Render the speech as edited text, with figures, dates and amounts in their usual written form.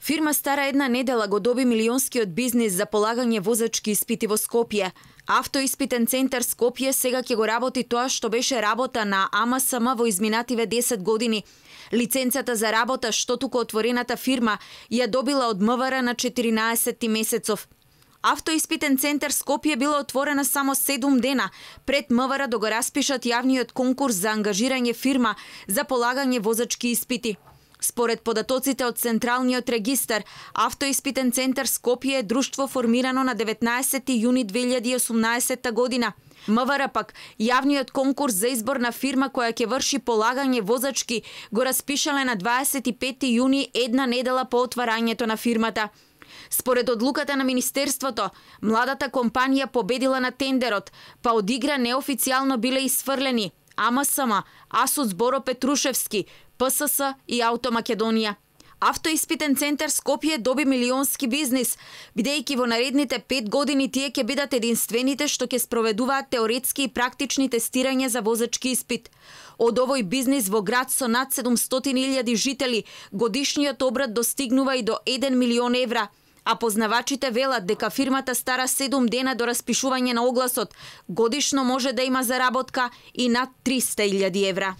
Фирма стара една недела го доби милионскиот бизнис за полагање возачки испити во Скопје. Автоиспитен центар Скопје сега ќе го работи тоа што беше работа на АМСМ во изминативе 10 години. Лиценцата за работа што тука отворената фирма ја добила од МВР на 14 месецов. Автоиспитен центар Скопје била отворена само 7 дена пред МВР да го распишат јавниот конкурс за ангажирање фирма за полагање возачки испити. Според податоците од Централниот регистар, Автоиспитен центар Скопје е друштво формирано на 19 јуни 2018 година. МВР пак јавниот конкурс за избор на фирма која ќе врши полагање возачки го распишале на 25 јуни, една недела по отварањето на фирмата. Според одлуката на Министерството, младата компанија победила на тендерот, па од игра неофицијално биле исфрлени АМСМ, Асоц Боро Петрушевски, ПСС и Ауто Македонија. Автоиспитен центар Скопје доби милионски бизнис, бидејќи во наредните 5 години тие ќе бидат единствените што ќе спроведуваат теоретски и практични тестирања за возачки испит. Од овој бизнис во град со над 700.000 жители годишниот обрат достигнува и до 1 милион евра, а познавачите велат дека фирмата стара 7 дена до распишување на огласот, годишно може да има заработка и над 300.000 евра.